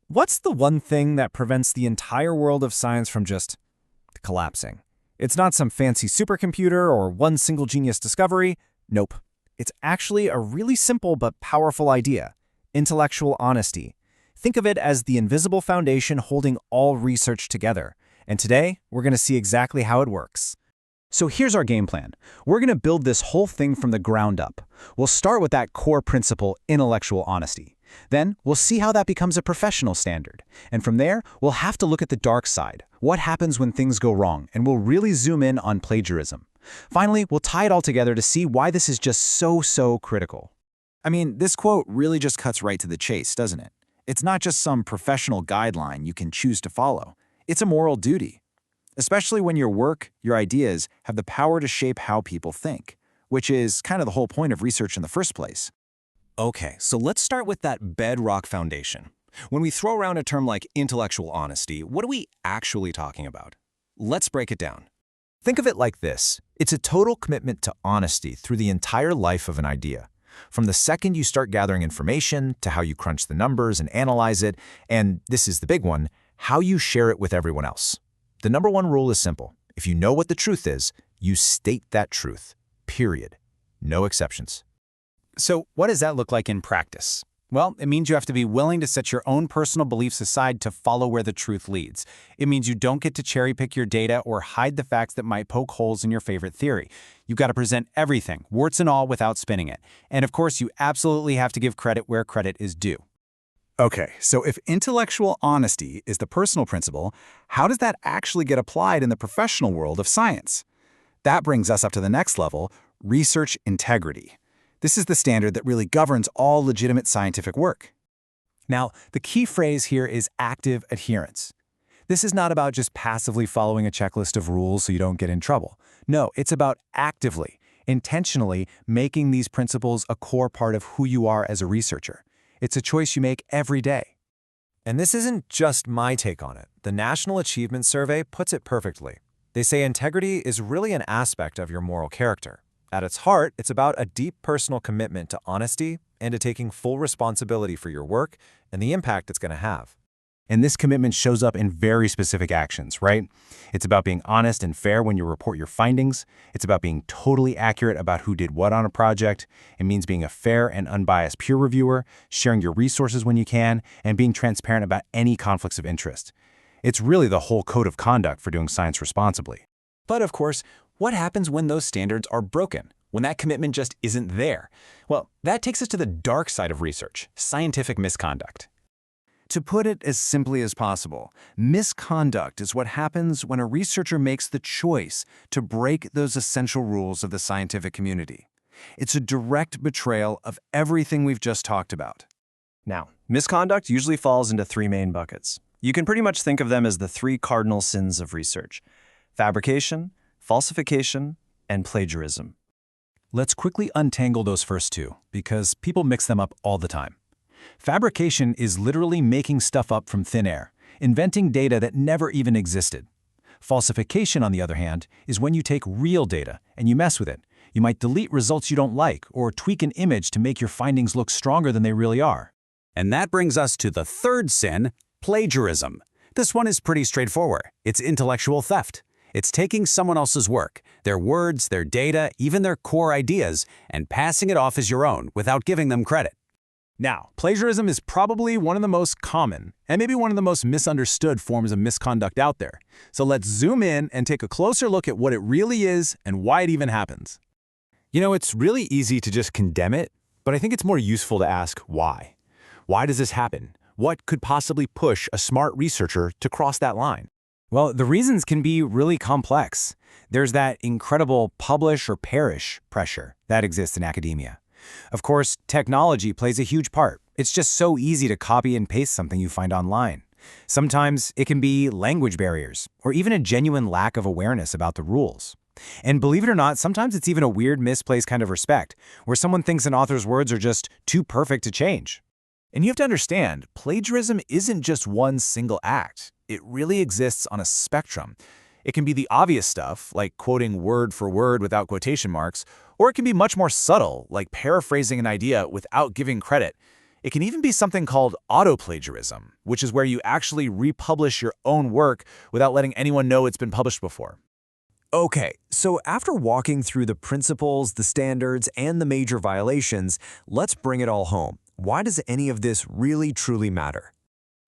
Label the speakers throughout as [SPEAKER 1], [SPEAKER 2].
[SPEAKER 1] What's the one thing that prevents the entire world of science from just collapsing? It's not some fancy supercomputer or one single genius discovery. Nope. It's actually a really simple but powerful idea: intellectual honesty. Think of it as the invisible foundation holding all research together. And today, we're going to see exactly how it works.
[SPEAKER 2] So here's our game plan. We're going to build this whole thing from the ground up. We'll start with that core principle, intellectual honesty. Then we'll see how that becomes a professional standard. And from there, we'll have to look at the dark side. What happens when things go wrong? And we'll really zoom in on plagiarism. Finally, we'll tie it all together to see why this is just so critical.
[SPEAKER 3] I mean, this quote really just cuts right to the chase, doesn't it? It's not just some professional guideline you can choose to follow. It's a moral duty. Especially when your work, your ideas, have the power to shape how people think, which is kind of the whole point of research in the first place.
[SPEAKER 1] Okay, so let's start with that bedrock foundation. When we throw around a term like intellectual honesty, what are we actually talking about? Let's break it down. Think of it like this. It's a total commitment to honesty through the entire life of an idea. From the second you start gathering information, to how you crunch the numbers and analyze it, and this is the big one, how you share it with everyone else. The number one rule is simple. If you know what the truth is, you state that truth. Period. No exceptions.
[SPEAKER 4] So what does that look like in practice? Well, it means you have to be willing to set your own personal beliefs aside to follow where the truth leads. It means you don't get to cherry pick your data or hide the facts that might poke holes in your favorite theory. You've got to present everything, warts and all, without spinning it. And of course, you absolutely have to give credit where credit is due.
[SPEAKER 3] Okay, so if intellectual honesty is the personal principle, how does that actually get applied in the professional world of science? That brings us up to the next level, research integrity. This is the standard that really governs all legitimate scientific work.
[SPEAKER 1] Now, the key phrase here is active adherence. This is not about just passively following a checklist of rules so you don't get in trouble. No, it's about actively, intentionally making these principles a core part of who you are as a researcher. It's a choice you make every day. And this isn't just my take on it. The National Achievement Survey puts it perfectly. They say integrity is really an aspect of your moral character. At its heart, it's about a deep personal commitment to honesty and to taking full responsibility for your work and the impact it's going to have. And this commitment shows up in very specific actions, right? It's about being honest and fair when you report your findings. It's about being totally accurate about who did what on a project. It means being a fair and unbiased peer reviewer, sharing your resources when you can, and being transparent about any conflicts of interest. It's really the whole code of conduct for doing science responsibly. But of course, what happens when those standards are broken? When that commitment just isn't there? Well, that takes us to the dark side of research, scientific misconduct. To put it as simply as possible, misconduct is what happens when a researcher makes the choice to break those essential rules of the scientific community. It's a direct betrayal of everything we've just talked about.
[SPEAKER 5] Now, misconduct usually falls into three main buckets. You can pretty much think of them as the three cardinal sins of research: fabrication, falsification, and plagiarism.
[SPEAKER 1] Let's quickly untangle those first two, because people mix them up all the time. Fabrication is literally making stuff up from thin air, inventing data that never even existed. Falsification, on the other hand, is when you take real data and you mess with it. You might delete results you don't like or tweak an image to make your findings look stronger than they really are.
[SPEAKER 6] And that brings us to the third sin, plagiarism. This one is pretty straightforward. It's intellectual theft. It's taking someone else's work, their words, their data, even their core ideas, and passing it off as your own without giving them credit.
[SPEAKER 1] Now, plagiarism is probably one of the most common and maybe one of the most misunderstood forms of misconduct out there. So let's zoom in and take a closer look at what it really is and why it even happens. It's really easy to just condemn it, but I think it's more useful to ask why. Why does this happen? What could possibly push a smart researcher to cross that line? Well, the reasons can be really complex. There's that incredible publish or perish pressure that exists in academia. Of course, technology plays a huge part. It's just so easy to copy and paste something you find online. Sometimes it can be language barriers, or even a genuine lack of awareness about the rules. And believe it or not, sometimes it's even a weird, misplaced kind of respect, where someone thinks an author's words are just too perfect to change. And you have to understand, plagiarism isn't just one single act. It really exists on a spectrum. It can be the obvious stuff, like quoting word for word without quotation marks, or it can be much more subtle, like paraphrasing an idea without giving credit.
[SPEAKER 2] It can even be something called auto-plagiarism, which is where you actually republish your own work without letting anyone know it's been published before.
[SPEAKER 7] Okay, so after walking through the principles, the standards, and the major violations, let's bring it all home. Why does any of this really truly matter?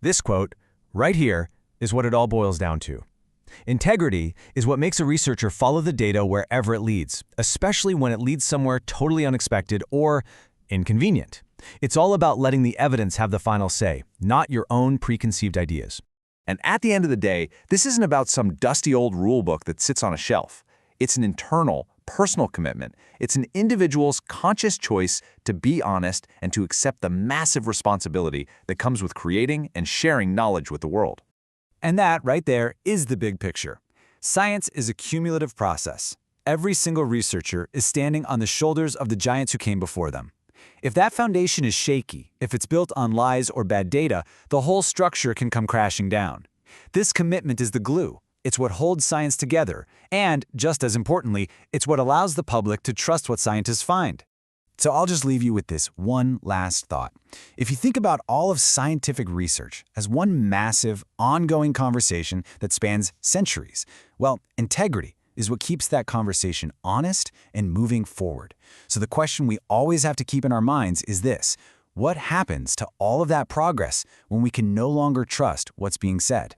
[SPEAKER 2] This quote, right here, is what it all boils down to. Integrity is what makes a researcher follow the data wherever it leads, especially when it leads somewhere totally unexpected or inconvenient. It's all about letting the evidence have the final say, not your own preconceived ideas.
[SPEAKER 3] And at the end of the day, this isn't about some dusty old rule book that sits on a shelf. It's an internal, personal commitment. It's an individual's conscious choice to be honest and to accept the massive responsibility that comes with creating and sharing knowledge with the world.
[SPEAKER 2] And that, right there, is the big picture. Science is a cumulative process. Every single researcher is standing on the shoulders of the giants who came before them. If that foundation is shaky, if it's built on lies or bad data, the whole structure can come crashing down. This commitment is the glue. It's what holds science together, and, just as importantly, it's what allows the public to trust what scientists find. So I'll just leave you with this one last thought. If you think about all of scientific research as one massive, ongoing conversation that spans centuries, well, integrity is what keeps that conversation honest and moving forward. So the question we always have to keep in our minds is this: what happens to all of that progress when we can no longer trust what's being said?